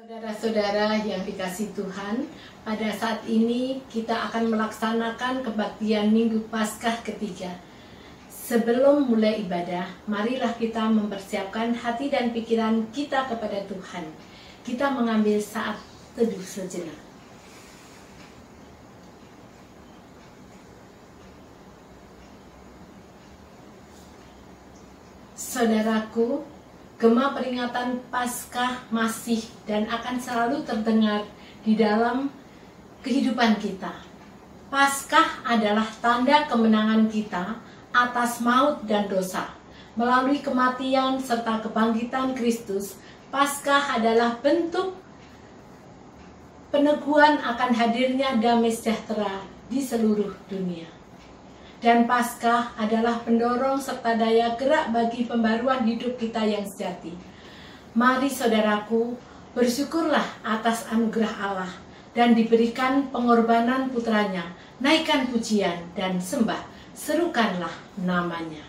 Saudara-saudara yang dikasihi Tuhan, pada saat ini kita akan melaksanakan kebaktian Minggu Paskah ketiga. Sebelum mulai ibadah, marilah kita mempersiapkan hati dan pikiran kita kepada Tuhan. Kita mengambil saat teduh sejenak. Saudaraku, gema peringatan Paskah masih dan akan selalu terdengar di dalam kehidupan kita. Paskah adalah tanda kemenangan kita atas maut dan dosa. Melalui kematian serta kebangkitan Kristus, Paskah adalah bentuk peneguhan akan hadirnya damai sejahtera di seluruh dunia. Dan Paskah adalah pendorong serta daya gerak bagi pembaruan hidup kita yang sejati. Mari saudaraku, bersyukurlah atas anugerah Allah dan diberikan pengorbanan putranya. Naikkan pujian dan sembah, serukanlah namanya.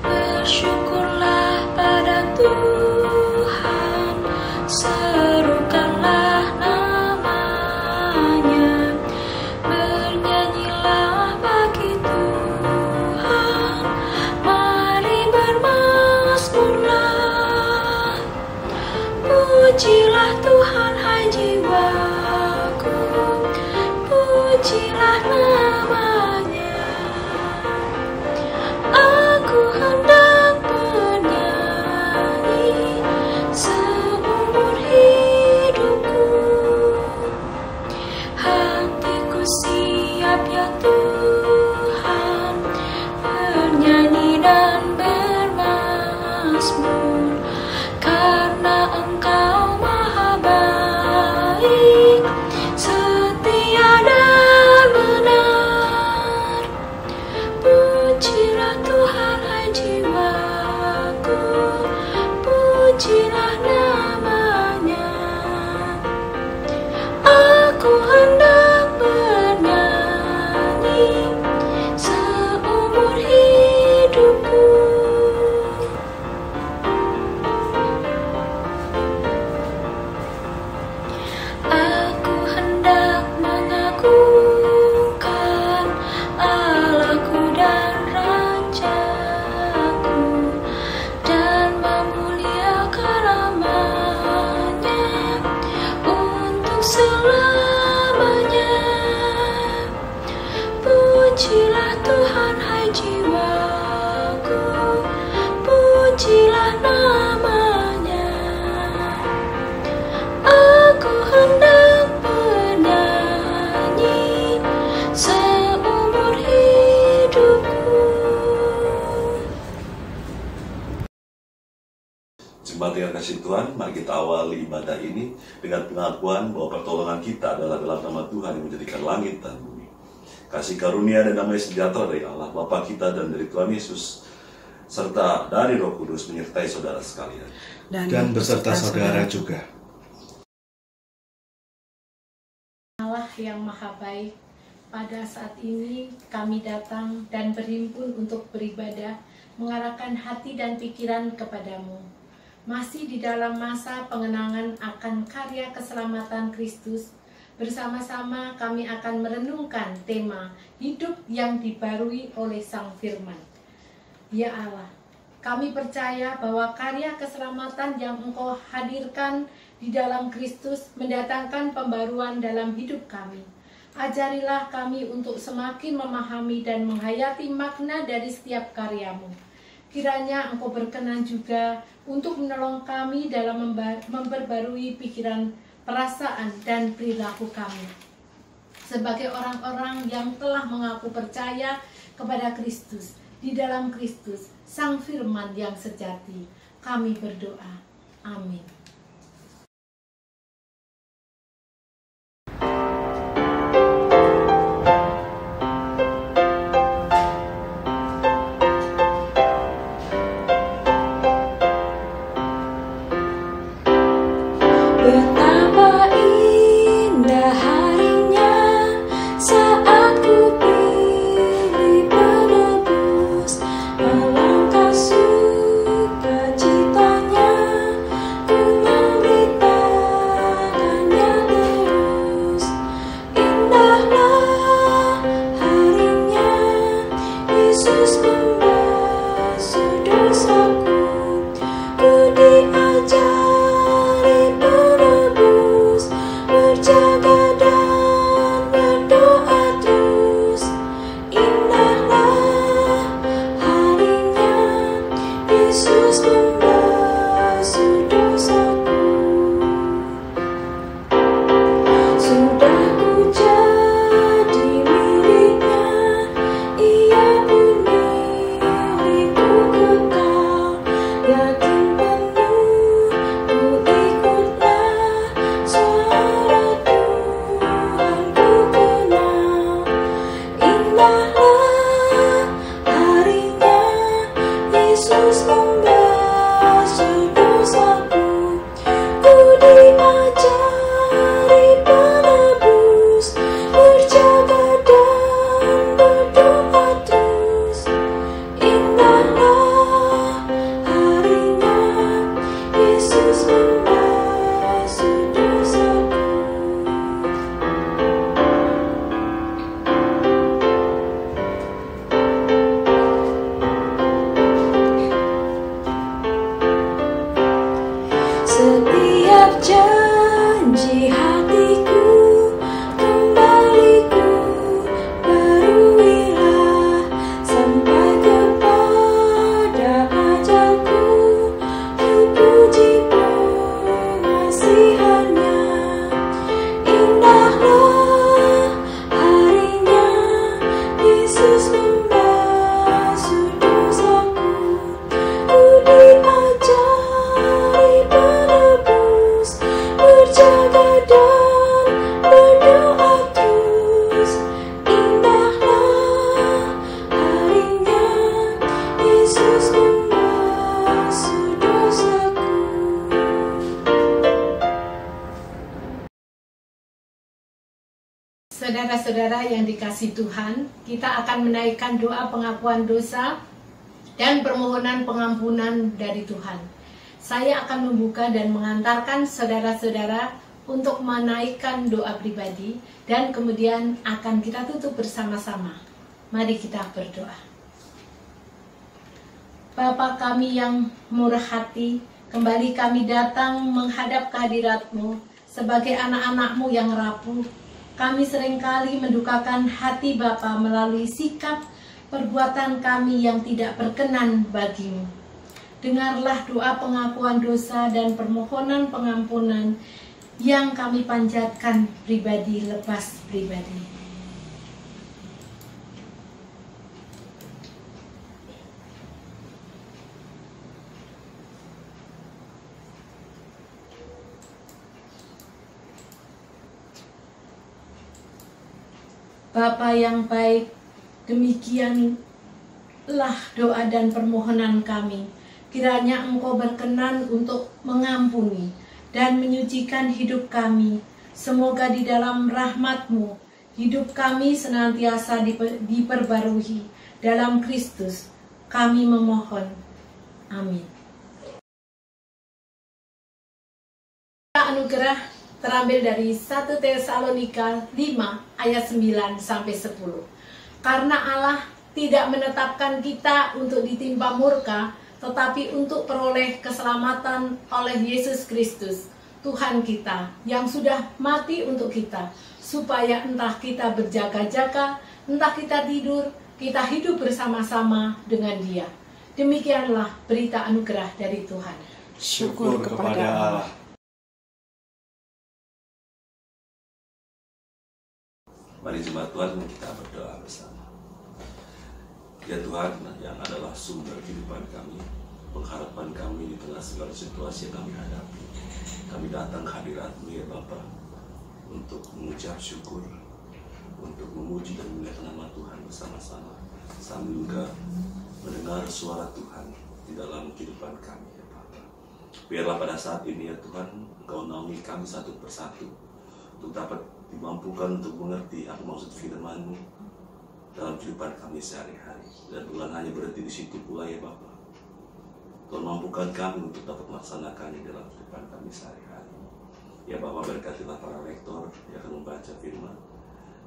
Bersyukurlah pada Tuhan, serukanlah namanya, bernyanyilah bagi Tuhan, mari bermazmurlah. Pujilah Tuhan hai jiwaku, pujilah namanya. Aku hendak bernyanyi seumur hidupku, hatiku siap ya Tuhan, bernyanyi dan bermazmur, karena Engkau maha baik, setia dan benar. Pujilah Tuhan hai jiwaku, pujilah namanya. Aku hendak bernyanyi seumur hidupku. Aku hendak mengagungkan Allahku dan Rajaku, dan memuliakan namanya untuk selamanya. Pujilah Tuhan hai jiwaku, pujilah namanya. Aku hendak bernyanyi seumur hidupku. Jemaat yang kasih Tuhan, mari kita awali ibadah ini dengan pengakuan bahwa pertolongan kita adalah dalam nama Tuhan yang menjadikan langit dan bumi. Kasih karunia dan damai sejahtera dari Allah Bapa kita dan dari Tuhan Yesus serta dari Roh Kudus menyertai saudara sekalian. Dan beserta saudara juga. Allah yang maha baik, pada saat ini kami datang dan berhimpun untuk beribadah, mengarahkan hati dan pikiran kepadamu. Masih di dalam masa pengenangan akan karya keselamatan Kristus, bersama-sama kami akan merenungkan tema hidup yang dibarui oleh Sang Firman. Ya Allah, kami percaya bahwa karya keselamatan yang Engkau hadirkan di dalam Kristus mendatangkan pembaruan dalam hidup kami. Ajarilah kami untuk semakin memahami dan menghayati makna dari setiap karya-Mu. Kiranya Engkau berkenan juga untuk menolong kami dalam memperbarui pikiran, perasaan, dan perilaku kami. Sebagai orang-orang yang telah mengaku percaya kepada Kristus, di dalam Kristus, Sang Firman yang sejati, kami berdoa. Amin. Betapa indah harinya Setiap janji hatiku kembali ku penuhilah sampai kepada ajalku. Ku puji pengasihannya, indahlah harinya Yesus membasuh dosaku. Ku diajari penebus berjaga dan berdoa terus. Indahlah harinya Yesus membasuh dosaku. Saudara-saudara yang dikasihi Tuhan, kita akan menaikkan doa pengakuan dosa dan permohonan pengampunan dari Tuhan. Saya akan membuka dan mengantarkan saudara-saudara untuk menaikkan doa pribadi dan kemudian akan kita tutup bersama-sama. Mari kita berdoa. Bapa kami yang murah hati, kembali kami datang menghadap kehadirat-Mu sebagai anak-anak-Mu yang rapuh. Kami seringkali mendukakan hati Bapa melalui sikap perbuatan kami yang tidak berkenan bagi-Mu. Dengarlah doa pengakuan dosa dan permohonan pengampunan yang kami panjatkan pribadi lepas pribadi. Bapa yang baik, demikianlah doa dan permohonan kami. Kiranya Engkau berkenan untuk mengampuni dan menyucikan hidup kami. Semoga di dalam rahmat-Mu, hidup kami senantiasa diperbarui dalam Kristus. Kami memohon. Amin. Anugerah terambil dari 1 Tesalonika 5 ayat 9 sampai 10. Karena Allah tidak menetapkan kita untuk ditimpa murka, tetapi untuk peroleh keselamatan oleh Yesus Kristus, Tuhan kita, yang sudah mati untuk kita, supaya entah kita berjaga-jaga, entah kita tidur, kita hidup bersama-sama dengan Dia. Demikianlah berita anugerah dari Tuhan. Syukur kepada Allah. Mari jemaat Tuhan, kita berdoa bersama. Ya Tuhan, yang adalah sumber kehidupan kami, pengharapan kami di tengah segala situasi yang kami hadapi. Kami datang ke hadirat-Mu ya Bapa, untuk mengucap syukur, untuk memuji dan memuliakan nama Tuhan bersama-sama, sambil juga mendengar suara Tuhan di dalam kehidupan kami ya Bapa. Biarlah pada saat ini ya Tuhan, Engkau naungi kami satu persatu, untuk dapat dimampukan untuk mengerti apa maksud firman-Mu dalam kehidupan kami sehari-hari. Dan bukan hanya berhenti di situ pula ya Bapa. Tuhan mampukan kami untuk dapat melaksanakannya dalam kehidupan kami sehari-hari. Ya Bapa, berkatilah para lektor yang akan membaca firman,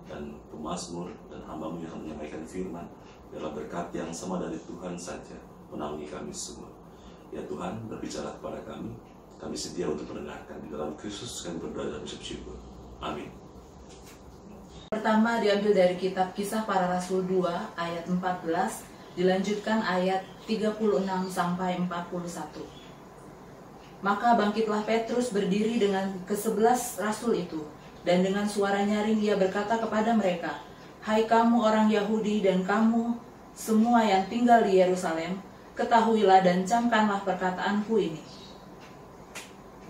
dan pemazmur dan hamba-Mu yang akan menyampaikan firman. Biarlah berkat yang sama dari Tuhan saja menaungi kami semua. Ya Tuhan, berbicara kepada kami. Kami sedia untuk mendengarkan. Di dalam Kristus kami berdoa dan bersyukur. Amin. Pertama diambil dari kitab Kisah Para Rasul 2 ayat 14, dilanjutkan ayat 36 sampai 41. Maka bangkitlah Petrus berdiri dengan ke-11 rasul itu, dan dengan suara nyaring ia berkata kepada mereka, "Hai kamu orang Yahudi dan kamu semua yang tinggal di Yerusalem, ketahuilah dan camkanlah perkataanku ini.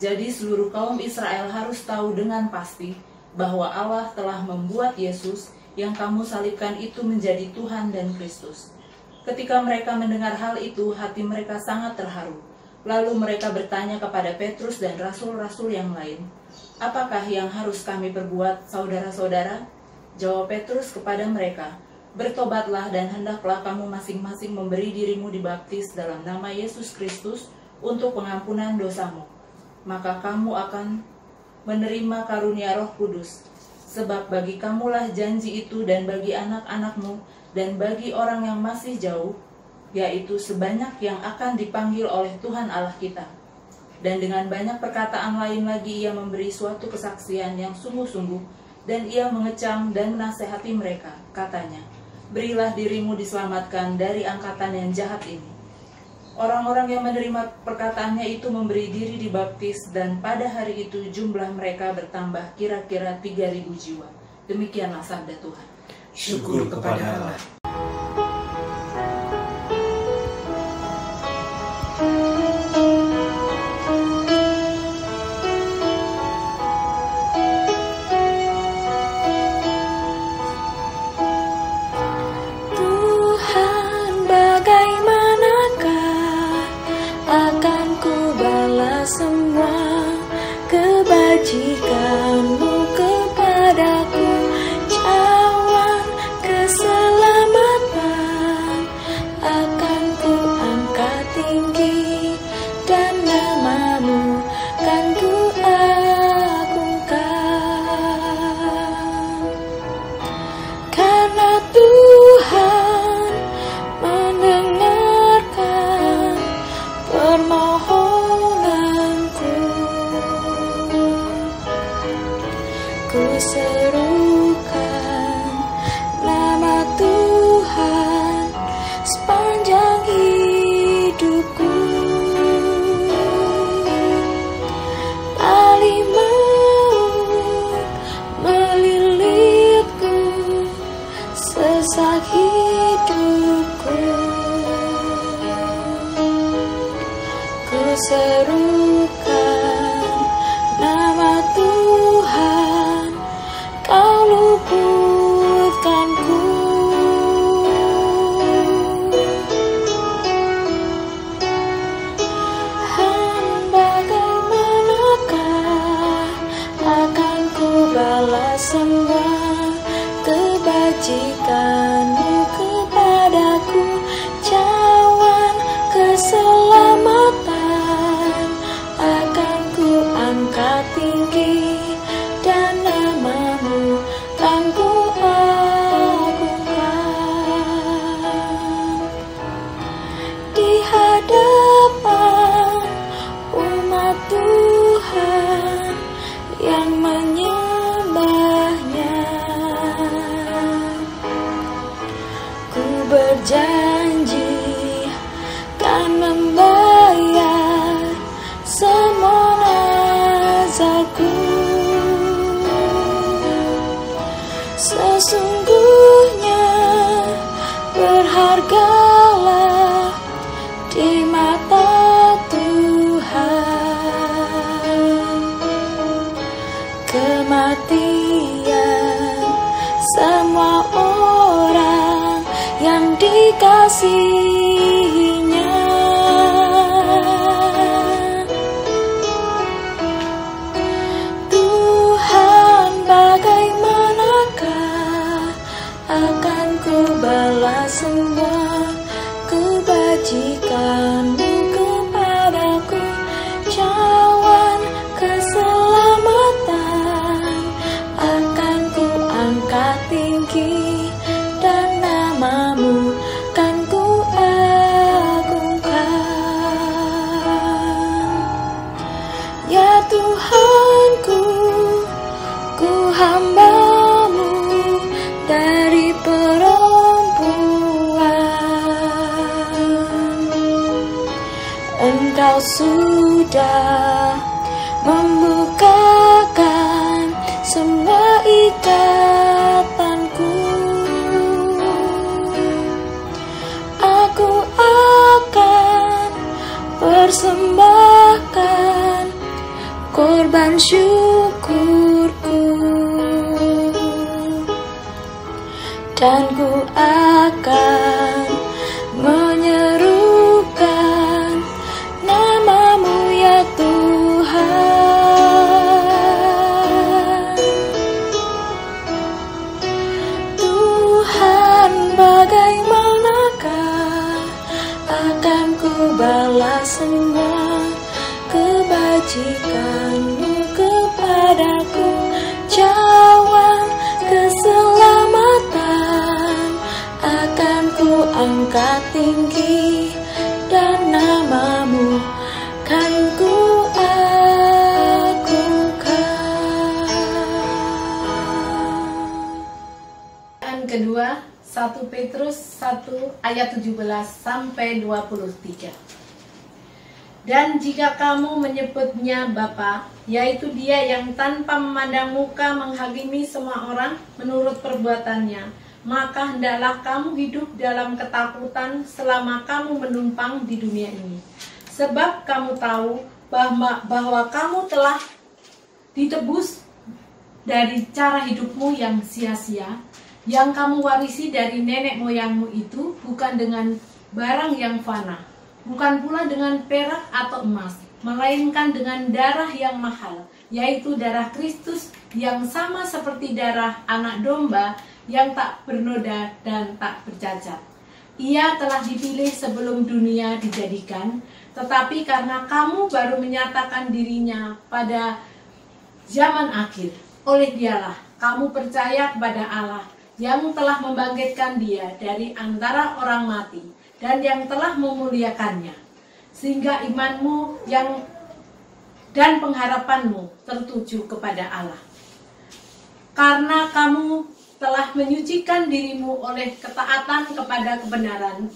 Jadi seluruh kaum Israel harus tahu dengan pasti bahwa Allah telah membuat Yesus yang kamu salibkan itu menjadi Tuhan dan Kristus." Ketika mereka mendengar hal itu, hati mereka sangat terharu. Lalu mereka bertanya kepada Petrus dan rasul-rasul yang lain, "Apakah yang harus kami perbuat, saudara-saudara?" Jawab Petrus kepada mereka, "Bertobatlah dan hendaklah kamu masing-masing memberi dirimu dibaptis dalam nama Yesus Kristus untuk pengampunan dosamu. Maka kamu akan menerima karunia Roh Kudus. Sebab bagi kamulah janji itu dan bagi anak-anakmu dan bagi orang yang masih jauh, yaitu sebanyak yang akan dipanggil oleh Tuhan Allah kita. Dan dengan banyak perkataan lain lagi ia memberi suatu kesaksian yang sungguh-sungguh, dan ia mengecam dan menasehati mereka. Katanya, berilah dirimu diselamatkan dari angkatan yang jahat ini. Orang-orang yang menerima perkataannya itu memberi diri dibaptis, dan pada hari itu jumlah mereka bertambah kira-kira 3.000 jiwa. Demikianlah sabda Tuhan. Syukur kepada Allah. Tuhan, bagaimanakah akan ku balas semua kebajikan-Mu kepadaku? Cawan keselamatan akan ku angkat tinggi, dan nama-Mu kan ku agungkan. Karena Tuhan mendengarkan permohonanku, ku serukan nama Tuhan sepanjang hidupku. Tali maut melilitku sesak hidupku, ku serukan nama Tuhan, Kau luputkanku. Bagaimanakah akan ku balas semua kebajikan-Mu kepadaku? Cawan keselamatan akan ku angkat tinggi, dan nama-Mu kan ku agungkan. Di hadapan umat Tuhan yang menyembahnya, ku berjanji kan membayar semua nazarku. Sesungguhnya berhargalah di mata Tuhan kematian semua orang yang dikasihinya. Tuhan, bagaimanakah akan ku balas semua kebajikan-Mu kepadaku? Cawan keselamatan akan ku angkat tinggi, dan nama-Mu kan ku agungkan. Ya Tuhanku, ku hamba-Mu dari perempuan. Engkau sudah membukakan semua ikatanku. Aku akan persembahkan korban syukurku, dan ku akan menyerukan nama-Mu ya Tuhan. Tuhan, bagaimanakah akan ku balas semua kebajikan-Mu kepadaku? Cawan keselamatan akan ku angkat tinggi, dan nama-Mu kan ku kedua, 1 Petrus 1 ayat 17 sampai 23. Dan jika kamu menyebutnya Bapa, yaitu Dia yang tanpa memandang muka menghakimi semua orang menurut perbuatannya, maka hendaklah kamu hidup dalam ketakutan selama kamu menumpang di dunia ini. Sebab kamu tahu bahwa kamu telah ditebus dari cara hidupmu yang sia-sia, yang kamu warisi dari nenek moyangmu itu, bukan dengan barang yang fana, bukan pula dengan perak atau emas, melainkan dengan darah yang mahal, yaitu darah Kristus yang sama seperti darah anak domba yang tak bernoda dan tak bercacat. Ia telah dipilih sebelum dunia dijadikan, tetapi karena kamu baru menyatakan dirinya pada zaman akhir, oleh Dialah kamu percaya kepada Allah yang telah membangkitkan Dia dari antara orang mati dan yang telah memuliakannya, sehingga imanmu dan pengharapanmu tertuju kepada Allah. Karena kamu telah menyucikan dirimu oleh ketaatan kepada kebenaran,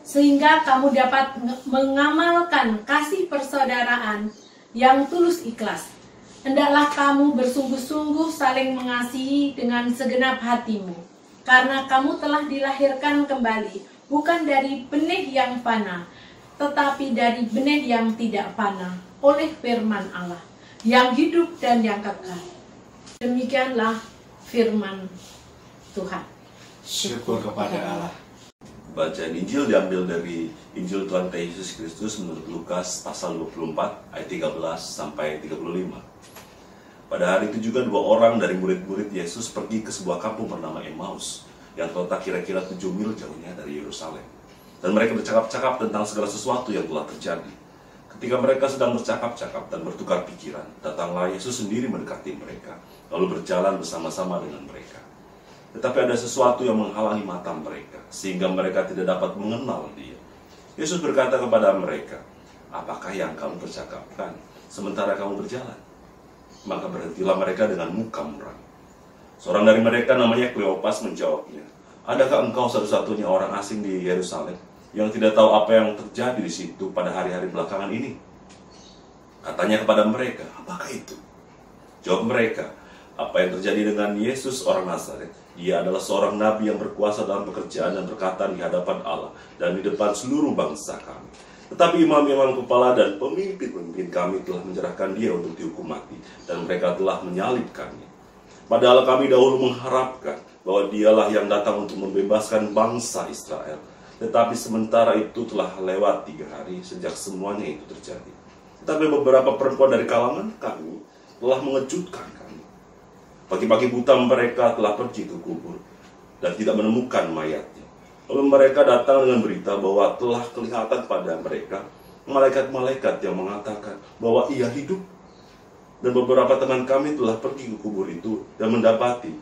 sehingga kamu dapat mengamalkan kasih persaudaraan yang tulus ikhlas. Hendaklah kamu bersungguh-sungguh saling mengasihi dengan segenap hatimu, karena kamu telah dilahirkan kembali, bukan dari benih yang fana, tetapi dari benih yang tidak fana, oleh firman Allah, yang hidup dan yang kekal. Demikianlah firman Tuhan. Syukur kepada Allah. Bacaan Injil diambil dari Injil Tuhan Yesus Kristus menurut Lukas pasal 24 ayat 13 sampai 35. Pada hari itu juga 2 orang dari murid-murid Yesus pergi ke sebuah kampung bernama Emmaus yang terletak kira-kira 7 mil jauhnya dari Yerusalem. Dan mereka bercakap-cakap tentang segala sesuatu yang telah terjadi. Ketika mereka sedang bercakap-cakap dan bertukar pikiran, datanglah Yesus sendiri mendekati mereka, lalu berjalan bersama-sama dengan mereka. Tetapi ada sesuatu yang menghalangi mata mereka, sehingga mereka tidak dapat mengenal Dia. Yesus berkata kepada mereka, "Apakah yang kamu percakapkan sementara kamu berjalan?" Maka berhentilah mereka dengan muka muram. Seorang dari mereka namanya Kleopas menjawabnya, "Adakah engkau satu-satunya orang asing di Yerusalem yang tidak tahu apa yang terjadi di situ pada hari-hari belakangan ini?" Katanya kepada mereka, "Apakah itu?" Jawab mereka, "Apa yang terjadi dengan Yesus orang Nazaret? Ia adalah seorang nabi yang berkuasa dalam pekerjaan dan perkataan di hadapan Allah dan di depan seluruh bangsa kami. Tetapi imam-imam kepala dan pemimpin-pemimpin kami telah menyerahkan Dia untuk dihukum mati, dan mereka telah menyalibkannya. Padahal kami dahulu mengharapkan bahwa Dialah yang datang untuk membebaskan bangsa Israel. Tetapi sementara itu telah lewat 3 hari sejak semuanya itu terjadi. Tetapi beberapa perempuan dari kalangan kami telah mengejutkan kami. Pagi-pagi buta mereka telah pergi ke kubur dan tidak menemukan mayatnya. Lalu mereka datang dengan berita bahwa telah kelihatan pada mereka malaikat-malaikat yang mengatakan bahwa Ia hidup. Dan beberapa teman kami telah pergi ke kubur itu dan mendapati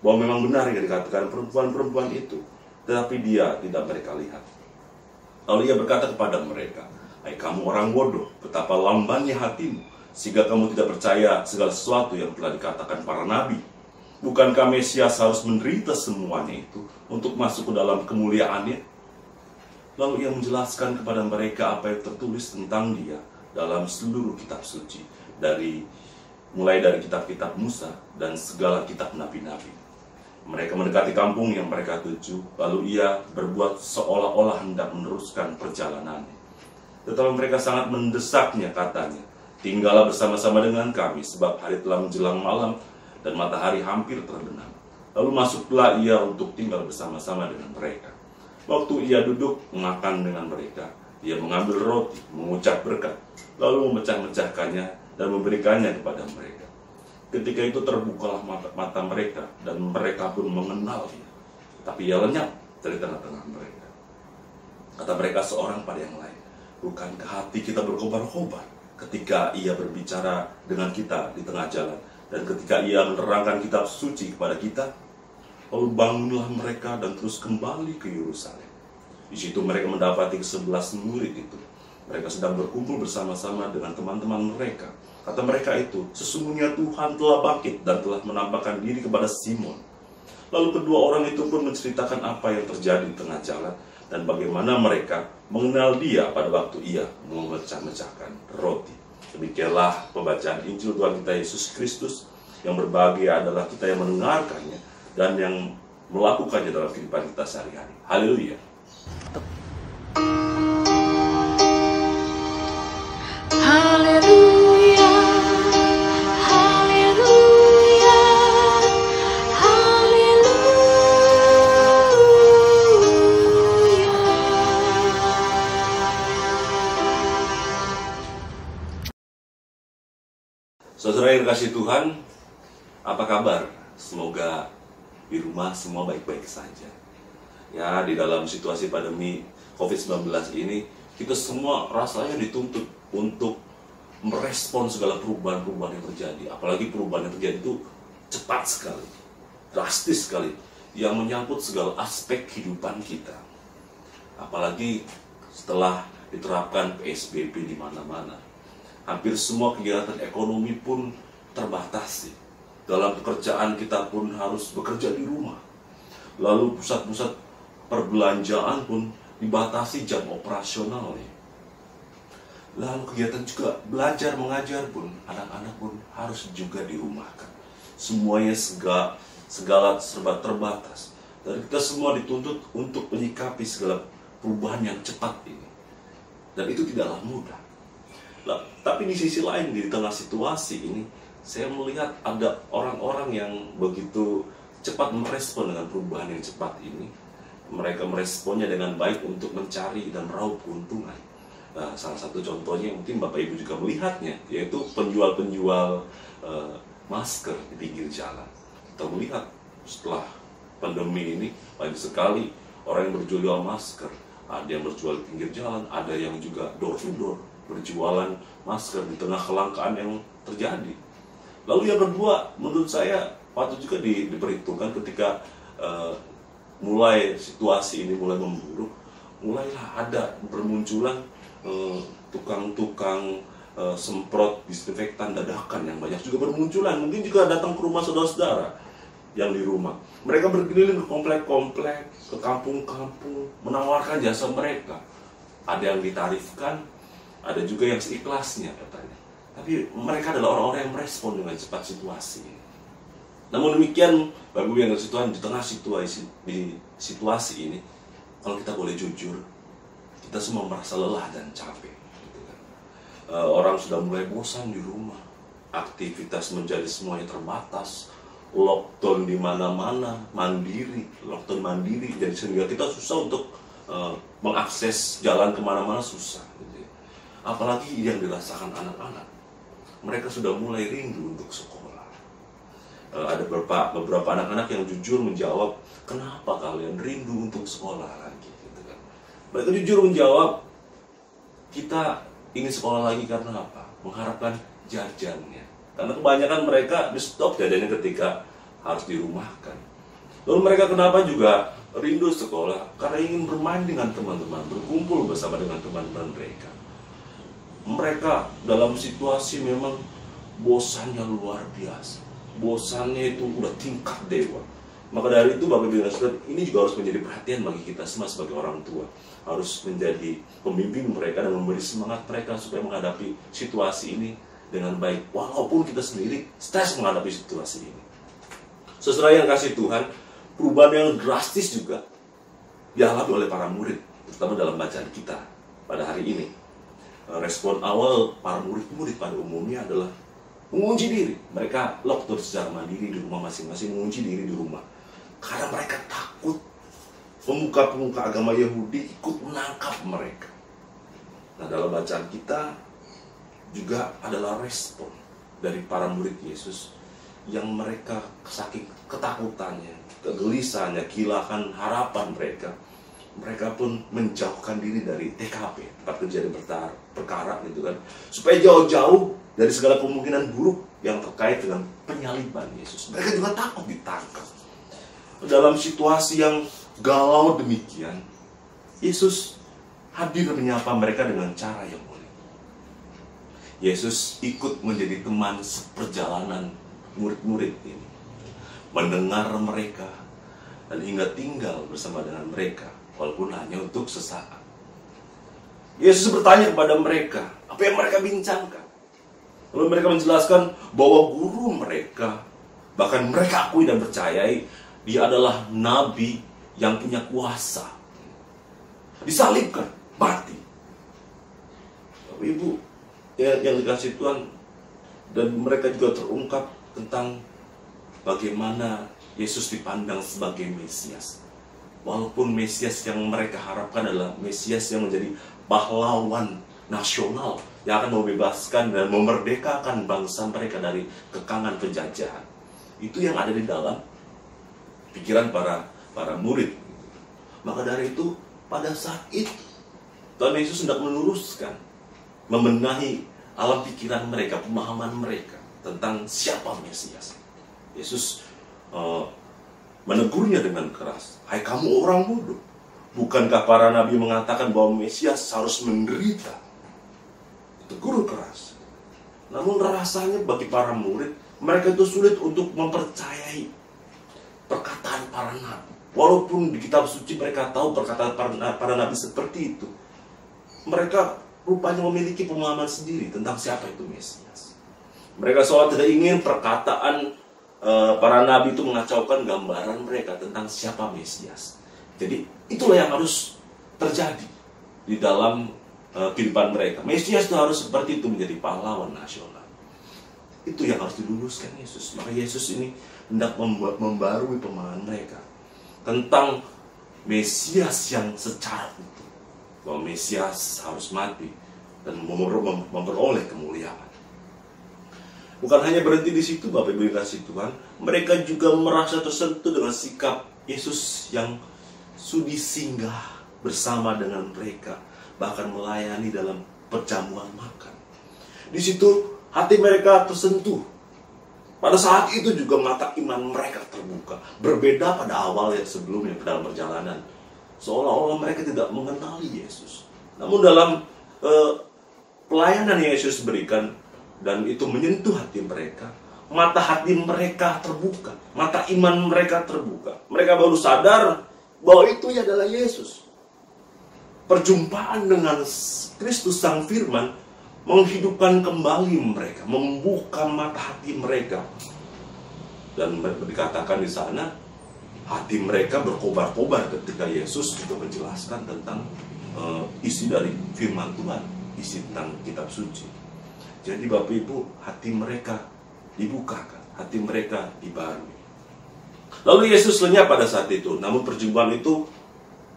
bahwa memang benar yang dikatakan perempuan-perempuan itu, tetapi Dia tidak mereka lihat. Lalu Ia berkata kepada mereka, "Hai kamu orang bodoh, betapa lambannya hatimu, sehingga kamu tidak percaya segala sesuatu yang telah dikatakan para nabi. Bukankah Mesias harus menderita semuanya itu untuk masuk ke dalam kemuliaannya?" Lalu Ia menjelaskan kepada mereka apa yang tertulis tentang Dia dalam seluruh kitab suci, mulai dari kitab-kitab Musa dan segala kitab nabi-nabi. Mereka mendekati kampung yang mereka tuju, lalu Ia berbuat seolah-olah hendak meneruskan perjalanannya. Tetapi mereka sangat mendesaknya, katanya, "Tinggallah bersama-sama dengan kami, sebab hari telah menjelang malam dan matahari hampir terbenam." Lalu masuklah Ia untuk tinggal bersama-sama dengan mereka. Waktu Ia duduk makan dengan mereka, Ia mengambil roti, mengucap berkat, lalu memecah-mecahkannya dan memberikannya kepada mereka. Ketika itu terbukalah mata mereka, dan mereka pun mengenal Dia. Tapi Ia lenyap dari tengah-tengah mereka. Kata mereka seorang pada yang lain, "Bukankah hati kita berkobar-kobar ketika Ia berbicara dengan kita di tengah jalan, dan ketika Ia menerangkan kitab suci kepada kita?" Lalu bangunlah mereka dan terus kembali ke Yerusalem. Di situ mereka mendapati ke-11 murid itu. Mereka sedang berkumpul bersama-sama dengan teman-teman mereka. Kata mereka itu, "Sesungguhnya Tuhan telah bangkit dan telah menampakkan diri kepada Simon." Lalu kedua orang itu pun menceritakan apa yang terjadi di tengah jalan dan bagaimana mereka mengenal dia pada waktu ia memecah-mecahkan roti. Demikianlah pembacaan Injil Tuhan kita Yesus Kristus. Yang berbahagia adalah kita yang mendengarkannya dan yang melakukannya dalam kehidupan kita sehari-hari. Haleluya. Haleluya, haleluya, Saudara yang dikasihi Tuhan, apa kabar? Semoga di rumah semua baik-baik saja. Ya, di dalam situasi pandemi COVID-19 ini, kita semua rasanya dituntut untuk merespon segala perubahan-perubahan yang terjadi. Apalagi perubahan yang terjadi itu cepat sekali, drastis sekali, yang menyangkut segala aspek kehidupan kita. Apalagi setelah diterapkan PSBB di mana-mana. Hampir semua kegiatan ekonomi pun terbatasi. Dalam pekerjaan kita pun harus bekerja di rumah. Lalu pusat-pusat perbelanjaan pun dibatasi jam operasionalnya. Lalu kegiatan juga belajar mengajar pun, anak-anak pun harus juga dirumahkan. Semuanya segala serba terbatas. Dan kita semua dituntut untuk menyikapi segala perubahan yang cepat ini. Dan itu tidaklah mudah. Nah, tapi di sisi lain, di tengah situasi ini, saya melihat ada orang-orang yang begitu cepat merespon dengan perubahan yang cepat ini. Mereka meresponnya dengan baik untuk mencari dan meraup keuntungan. Nah, salah satu contohnya mungkin Bapak Ibu juga melihatnya, yaitu penjual-penjual masker di pinggir jalan. Kita melihat setelah pandemi ini banyak sekali orang yang berjual masker. Ada yang berjual di pinggir jalan, ada yang juga door to door berjualan masker di tengah kelangkaan yang terjadi. Lalu yang kedua, menurut saya patut juga diperhitungkan ketika mulai situasi ini mulai memburuk, mulailah ada bermunculan tukang-tukang semprot disinfektan dadakan yang banyak juga bermunculan. Mungkin juga datang ke rumah saudara-saudara yang di rumah. Mereka berkeliling ke komplek-komplek, ke kampung-kampung, menawarkan jasa mereka. Ada yang ditarifkan, ada juga yang seikhlasnya katanya. Tapi mereka adalah orang-orang yang merespon dengan cepat situasi. Namun demikian, Bapak Ibu yang dikasihi Tuhan, di tengah situasi ini, kalau kita boleh jujur, kita semua merasa lelah dan capek. Gitu kan. Orang sudah mulai bosan di rumah, aktivitas menjadi semuanya terbatas, lockdown di mana-mana, lockdown mandiri, jadi sehingga kita susah untuk mengakses jalan kemana-mana susah. Gitu. Apalagi yang dirasakan anak-anak, mereka sudah mulai rindu untuk sekolah. Ada beberapa anak-anak yang jujur menjawab, kenapa kalian rindu untuk sekolah lagi? Gitu kan. Mereka jujur menjawab, kita ingin sekolah lagi karena apa? Mengharapkan jajannya. Karena kebanyakan mereka di stop jajannya ketika harus dirumahkan. Lalu mereka kenapa juga rindu sekolah? Karena ingin bermain dengan teman-teman, berkumpul bersama dengan teman-teman mereka. Mereka dalam situasi memang bosannya luar biasa. Bosannya itu udah tingkat dewa. Maka dari itu Bapak Ibu ini juga harus menjadi perhatian bagi kita semua sebagai orang tua. Harus menjadi pembimbing mereka dan memberi semangat mereka supaya menghadapi situasi ini dengan baik. Walaupun kita sendiri stres menghadapi situasi ini. Saudara yang kasih Tuhan, perubahan yang drastis juga dialami oleh para murid, terutama dalam bacaan kita pada hari ini. Respon awal para murid-murid pada umumnya adalah mengunci diri. Mereka lockdown secara mandiri di rumah masing-masing, mengunci diri di rumah. Karena mereka takut pemuka-pemuka agama Yahudi ikut menangkap mereka. Nah, dalam bacaan kita juga adalah respon dari para murid Yesus yang mereka saking ketakutannya, kegelisahannya, kehilangan harapan mereka. Mereka pun menjauhkan diri dari TKP, tempat kejadian perkara gitu kan, supaya jauh-jauh dari segala kemungkinan buruk yang terkait dengan penyaliban Yesus. Mereka juga takut ditangkap. Dalam situasi yang galau demikian, Yesus hadir menyapa mereka dengan cara yang unik. Yesus ikut menjadi teman seperjalanan murid-murid ini, mendengar mereka, dan hingga tinggal bersama dengan mereka, walaupun hanya untuk sesaat. Yesus bertanya kepada mereka, apa yang mereka bincangkan? Lalu mereka menjelaskan bahwa guru mereka, bahkan mereka akui dan percayai, dia adalah nabi yang punya kuasa. Disalibkan, mati. Bapak Ibu yang dikasih Tuhan, dan mereka juga terungkap tentang bagaimana Yesus dipandang sebagai Mesias. Walaupun Mesias yang mereka harapkan adalah Mesias yang menjadi pahlawan nasional yang akan membebaskan dan memerdekakan bangsa mereka dari kekangan penjajahan. Itu yang ada di dalam pikiran para murid. Maka dari itu, pada saat itu Tuhan Yesus hendak meluruskan, membenahi alam pikiran mereka, pemahaman mereka tentang siapa Mesias. Yesus menegurnya dengan keras. Hai kamu orang bodoh, bukankah para nabi mengatakan bahwa Mesias harus menderita? Tegur keras. Namun rasanya bagi para murid, mereka itu sulit untuk mempercayai perkataan para nabi. Walaupun di kitab suci mereka tahu perkataan para nabi seperti itu, mereka rupanya memiliki pemahaman sendiri tentang siapa itu Mesias. Mereka seolah tidak ingin perkataan para nabi itu mengacaukan gambaran mereka tentang siapa Mesias. Jadi itulah yang harus terjadi di dalam kehidupan mereka. Mesias itu harus seperti itu, menjadi pahlawan nasional. Itu yang harus diluluskan Yesus. Maka Yesus ini hendak membarui pemahaman mereka tentang Mesias yang secara utuh, bahwa Mesias harus mati dan memperoleh kemuliaan. Bukan hanya berhenti di situ, Bapak Ibu yang kasih Tuhan, mereka juga merasa tersentuh dengan sikap Yesus yang sudi singgah bersama dengan mereka, bahkan melayani dalam perjamuan makan. Di situ hati mereka tersentuh. Pada saat itu juga mata iman mereka terbuka. Berbeda pada awal yang sebelumnya dalam perjalanan, seolah-olah mereka tidak mengenali Yesus. Namun dalam pelayanan yang Yesus berikan, dan itu menyentuh hati mereka, mata hati mereka terbuka, mata iman mereka terbuka. Mereka baru sadar bahwa itu adalah Yesus. Perjumpaan dengan Kristus Sang Firman menghidupkan kembali mereka, membuka mata hati mereka. Dan dikatakan di sana, hati mereka berkobar-kobar ketika Yesus juga menjelaskan tentang isi dari firman Tuhan, isi tentang kitab suci. Jadi Bapak Ibu, hati mereka dibukakan, hati mereka dibarui. Lalu Yesus lenyap pada saat itu. Namun perjumpaan itu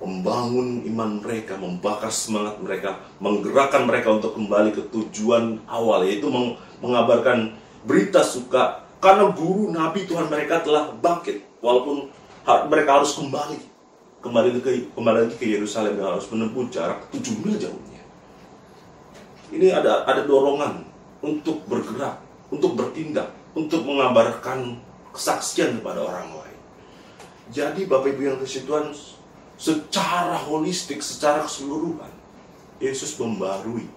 membangun iman mereka, membakar semangat mereka, menggerakkan mereka untuk kembali ke tujuan awal, yaitu mengabarkan berita suka karena guru nabi Tuhan mereka telah bangkit. Walaupun mereka harus kembali lagi ke Yerusalem yang harus menempuh jarak 7 mil jauhnya. Ini ada dorongan untuk bergerak, untuk bertindak, untuk mengabarkan kesaksian kepada orang lain. Jadi Bapak Ibu yang kasih Tuhan, secara holistik, secara keseluruhan, Yesus membarui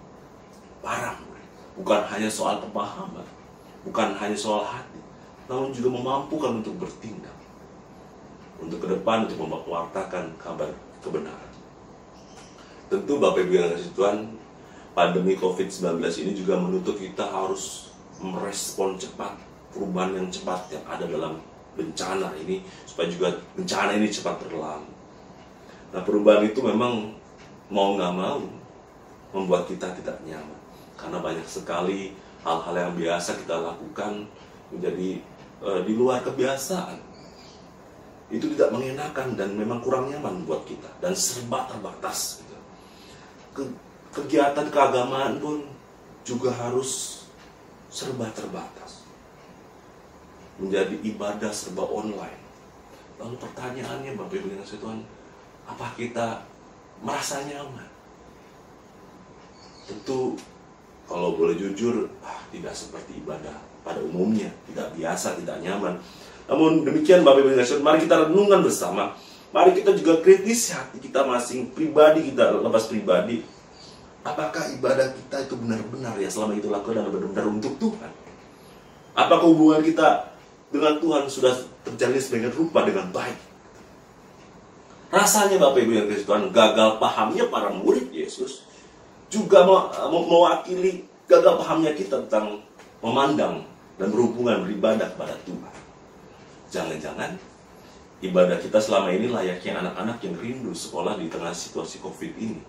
para murid. Bukan hanya soal pemahaman, bukan hanya soal hati, namun juga memampukan untuk bertindak, untuk ke depan, untuk mewartakan kabar kebenaran. Tentu Bapak Ibu yang kasih Tuhan, pandemi COVID-19 ini juga menuntut kita harus merespon cepat perubahan yang cepat yang ada dalam bencana ini, supaya juga bencana ini cepat berlalu. Nah, perubahan itu memang mau nggak mau membuat kita tidak nyaman, karena banyak sekali hal-hal yang biasa kita lakukan menjadi di luar kebiasaan. Itu tidak mengenakan dan memang kurang nyaman buat kita, dan serba terbatas gitu. Kegiatan keagamaan pun juga harus serba terbatas, menjadi ibadah serba online. Lalu pertanyaannya Bapak Ibu yang kasih Tuhan, apa kita merasa nyaman? Tentu kalau boleh jujur, tidak seperti ibadah pada umumnya, tidak biasa, tidak nyaman. Namun demikian Bapak Ibu yang kasih Tuhan, mari kita renungkan bersama. Mari kita juga kritis hati kita masing pribadi, kita lepas pribadi. Apakah ibadah kita itu benar-benar ya selama itu lakukan dan benar-benar untuk Tuhan? Apakah hubungan kita dengan Tuhan sudah terjalin sebagai rupa dengan baik? Rasanya Bapak Ibu yang kasih Tuhan, gagal pahamnya para murid Yesus juga mewakili gagal pahamnya kita tentang memandang dan berhubungan beribadah kepada Tuhan. Jangan-jangan ibadah kita selama ini layaknya anak-anak yang rindu sekolah di tengah situasi COVID ini.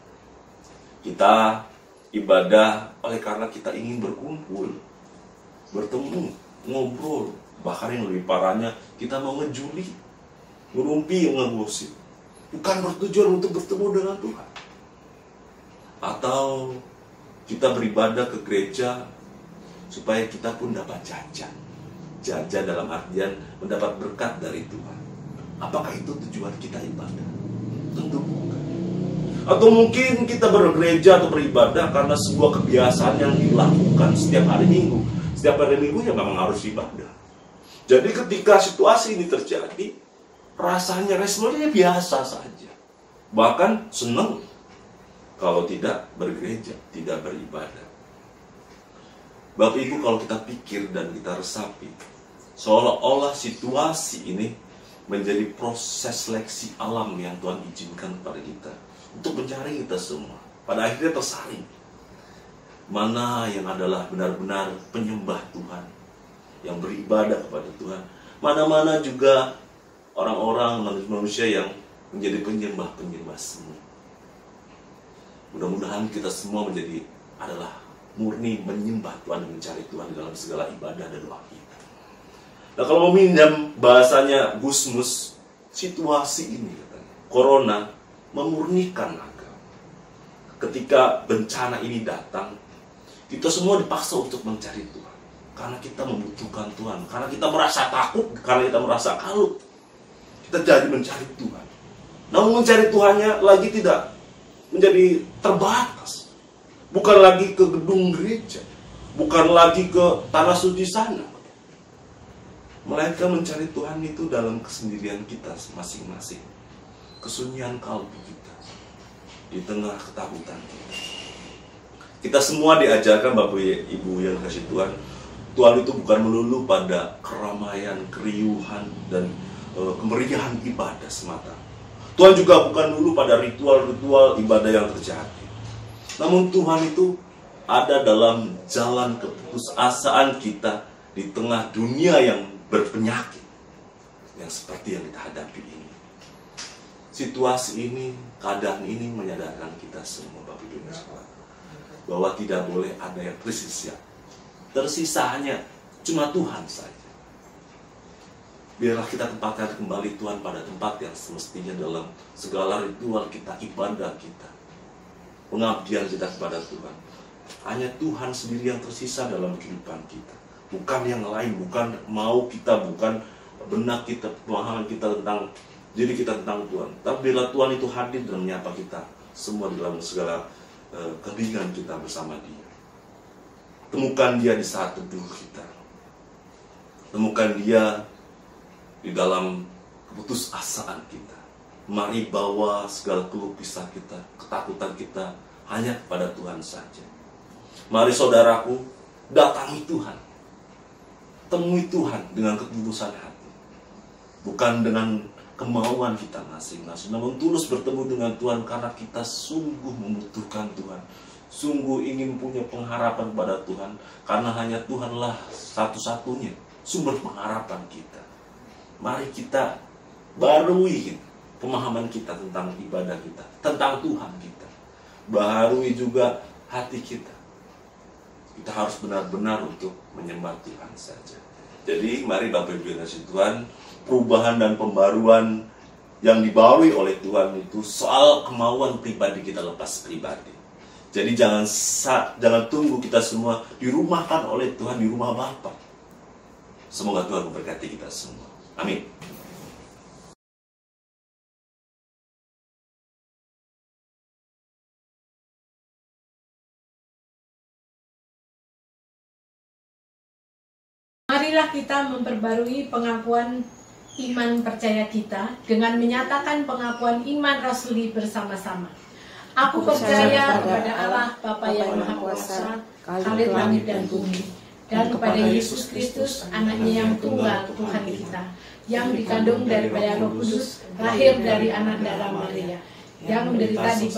Kita ibadah oleh karena kita ingin berkumpul, bertemu, ngobrol. Bahkan yang lebih parahnya, kita mau ngejuli, ngerumpi, ngegosip. Bukan bertujuan untuk bertemu dengan Tuhan. Atau kita beribadah ke gereja supaya kita pun dapat jajan. Jajan dalam artian mendapat berkat dari Tuhan. Apakah itu tujuan kita ibadah? Tentu bukan. Atau mungkin kita bergereja atau beribadah karena sebuah kebiasaan yang dilakukan setiap hari Minggu. Setiap hari Minggu ya memang harus ibadah. Jadi ketika situasi ini terjadi, rasanya responnya biasa saja. Bahkan senang kalau tidak bergereja, tidak beribadah. Bapak Ibu, kalau kita pikir dan kita resapi, seolah-olah situasi ini menjadi proses seleksi alam yang Tuhan izinkan kepada kita untuk mencari kita semua. Pada akhirnya tersaring mana yang adalah benar-benar penyembah Tuhan, yang beribadah kepada Tuhan, mana-mana juga orang-orang manusia yang menjadi penyembah-penyembah semu. Mudah-mudahan kita semua adalah murni menyembah Tuhan dan mencari Tuhan dalam segala ibadah dan doa kita. Nah, kalau meminjam bahasanya Gusmus, situasi ini katanya, Corona memurnikan agama. Ketika bencana ini datang, kita semua dipaksa untuk mencari Tuhan. Karena kita membutuhkan Tuhan, karena kita merasa takut, karena kita merasa kalut. Kita jadi mencari Tuhan. Namun mencari Tuhannya lagi tidak menjadi terbatas. Bukan lagi ke gedung gereja, bukan lagi ke tanah suci sana. Melainkan mencari Tuhan itu dalam kesendirian kita masing-masing. Kesunyian kalbu kita, di tengah ketakutan kita. Kita semua diajarkan Bapak Ibu yang kasih Tuhan, Tuhan itu bukan melulu pada keramaian, keriuhan, dan kemeriahan ibadah semata. Tuhan juga bukan dulu pada ritual-ritual ibadah yang terjadi. Namun Tuhan itu ada dalam jalan keputusasaan kita di tengah dunia yang berpenyakit, yang seperti yang kita hadapi ini. Situasi ini, keadaan ini menyadarkan kita semua Bapak Ibu bahwa tidak boleh ada yang tersisa. Tersisa hanya cuma Tuhan saja. Biarlah kita tempatkan kembali Tuhan pada tempat yang semestinya dalam segala ritual kita, ibadah kita, pengabdian kita kepada Tuhan. Hanya Tuhan sendiri yang tersisa dalam kehidupan kita. Bukan yang lain, bukan mau kita, bukan benak kita, pemahaman kita tentang diri kita tentang Tuhan. Tapi bila Tuhan itu hadir dan menyapa kita semua dalam segala kebingungan kita bersama Dia. Temukan Dia di saat teduh kita. Temukan Dia di dalam keputusasaan kita. Mari bawa segala keluh kesah kita, ketakutan kita hanya kepada Tuhan saja. Mari saudaraku, datangi Tuhan. Temui Tuhan dengan ketulusan hati. Bukan dengan kemauan kita masing-masing, namun tulus bertemu dengan Tuhan karena kita sungguh membutuhkan Tuhan. Sungguh ingin punya pengharapan pada Tuhan, karena hanya Tuhanlah satu-satunya sumber pengharapan kita. Mari kita barui pemahaman kita tentang ibadah kita, tentang Tuhan kita. Barui juga hati kita. Kita harus benar-benar untuk menyembah Tuhan saja. Jadi mari Bapak Ibu yang kasih Tuhan, perubahan dan pembaruan yang dibaharui oleh Tuhan itu soal kemauan pribadi kita lepas pribadi. Jadi jangan tunggu kita semua dirumahkan oleh Tuhan di rumah Bapa. Semoga Tuhan memberkati kita semua. Amin. Marilah kita memperbarui pengakuan iman percaya kita dengan menyatakan pengakuan iman rasuli bersama-sama. Aku percaya kepada Allah Bapa yang Maha Kuasa, Khalik langit dan bumi, dan kepada Yesus Kristus, anaknya yang tunggal Tuhan kita, yang dikandung daripada Roh Kudus, lahir dari anak darah Maria, yang menderita di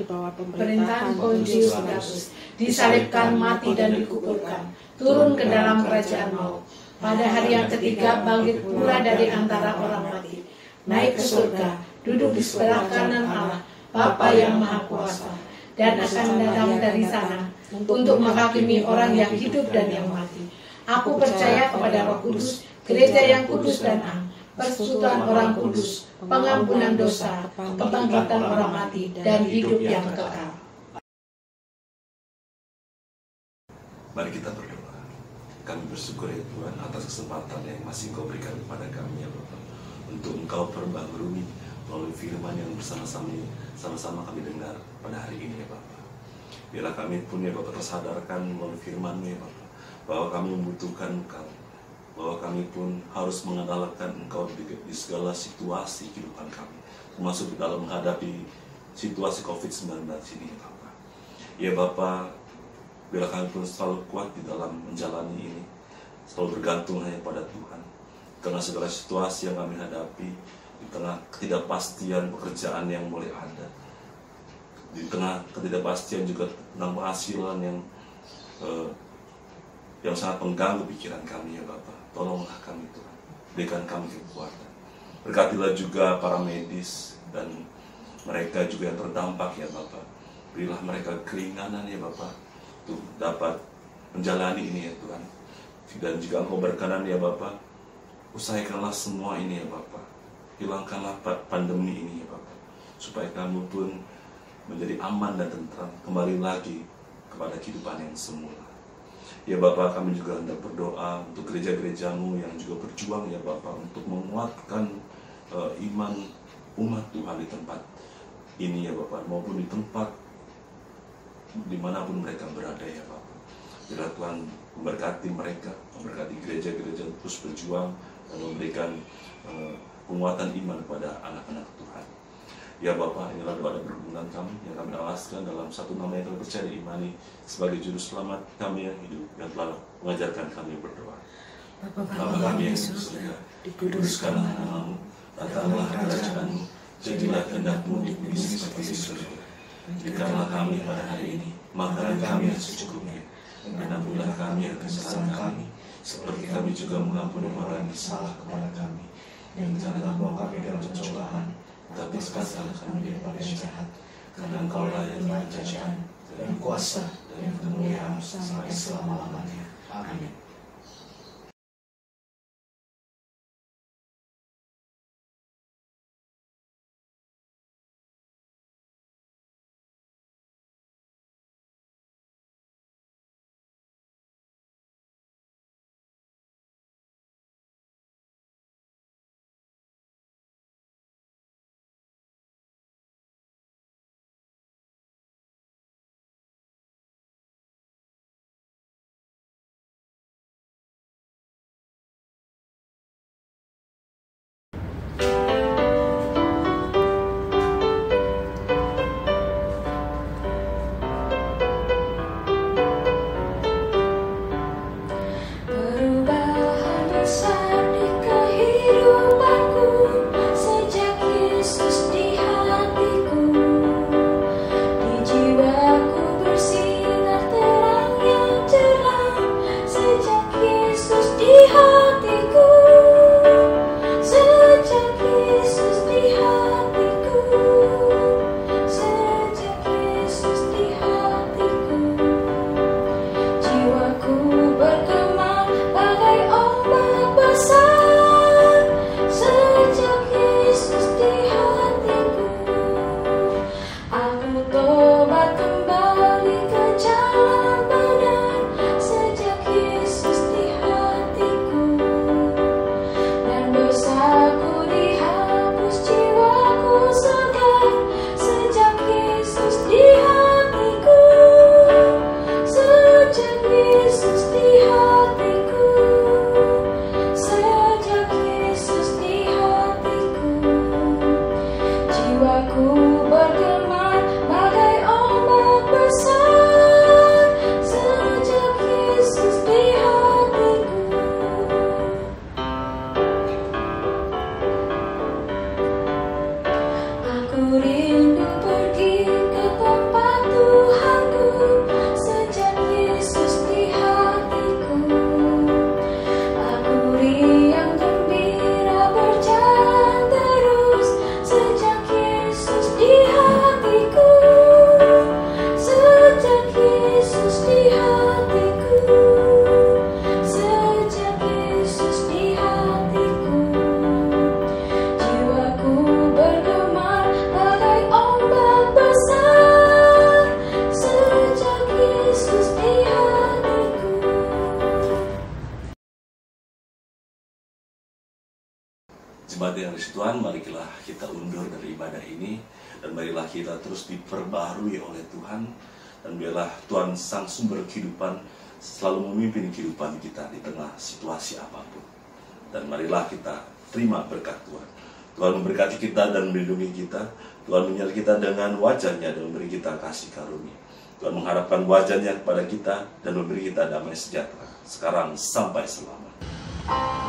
bawah pemerintahan Pontius Pilatus, disalibkan, mati dan dikuburkan, turun ke dalam kerajaan maut. Pada hari yang ketiga bangkit pula dari antara orang mati, naik ke surga, duduk di sebelah kanan Allah, Bapa yang Maha Kuasa, dan akan datang dari sana untuk menghakimi orang yang hidup dan yang mati. Aku percaya kepada Roh Kudus, gereja yang kudus dan am, persekutuan orang kudus, pengampunan dosa, kebangkitan orang mati, dan hidup yang kekal. Mari kita berdoa. Kami bersyukur ya Tuhan atas kesempatan yang masih Engkau berikan kepada kami ya Bapak, untuk Engkau perbarui melalui firman yang sama-sama kami dengar pada hari ini ya Bapak. Biarlah kami pun ya Bapak tersadarkan melalui firman-Mu ya Bapak, bahwa kami membutuhkan Engkau, bahwa kami pun harus mengandalkan Engkau di segala situasi kehidupan kami, termasuk dalam menghadapi situasi COVID-19 ini ya Bapak. Ya Bapak, biarlah kami pun selalu kuat di dalam menjalani ini, selalu bergantung hanya pada Tuhan. Karena segala situasi yang kami hadapi, di tengah ketidakpastian pekerjaan yang mulai ada, di tengah ketidakpastian juga tentang penghasilan yang sangat mengganggu pikiran kami ya Bapak. Tolonglah kami Tuhan, berikan kami kekuatan. Berkatilah juga para medis dan mereka juga yang terdampak ya Bapak. Berilah mereka keringanan ya Bapak, untuk dapat menjalani ini ya Tuhan. Dan jika Engkau berkenan ya Bapak, usaikanlah semua ini ya Bapak. Hilangkanlah pandemi ini ya Bapak, supaya kami pun menjadi aman dan tentram, kembali lagi kepada kehidupan yang semula. Ya Bapak, kami juga hendak berdoa untuk gereja-gereja-Mu yang juga berjuang ya Bapak, untuk menguatkan iman umat Tuhan di tempat ini ya Bapak, maupun di tempat dimanapun mereka berada ya Bapak. Biarlah Tuhan memberkati mereka, memberkati gereja-gereja terus berjuang dan memberikan penguatan iman kepada anak-anak Tuhan. Ya Bapak, inilah doa dan permohonan kami yang kami alaskan dalam satu nama yang kami percaya diimani sebagai juru selamat kami yang hidup, yang telah mengajarkan kami berdoa. Bapa kami yang di surga, dikuduskanlah nama-Mu, datanglah kerajaan-Mu, jadilah kehendak-Mu di bumi seperti di surga. Berikanlah kami pada hari ini makanan kami yang secukupnya, dan ampunilah kami akan kesalahan kami, seperti kami juga mengampuni orang yang salah kepada kami. Dan janganlah bawa kami dalam pencobaan, tapi lepaskanlah kami daripada yang jahat. Karena Engkau-lah yang kerajaan dan kuasa dan kemuliaan sampai selama-lamanya. Amin. Jemaat yang dikasihi Tuhan, marilah kita undur dari ibadah ini, dan marilah kita terus diperbaharui oleh Tuhan, dan biarlah Tuhan sang sumber kehidupan selalu memimpin kehidupan kita di tengah situasi apapun. Dan marilah kita terima berkat Tuhan. Tuhan memberkati kita dan melindungi kita. Tuhan menyertai kita dengan wajah-Nya dan memberi kita kasih karunia. Tuhan mengharapkan wajah-Nya kepada kita dan memberi kita damai sejahtera sekarang sampai selamanya.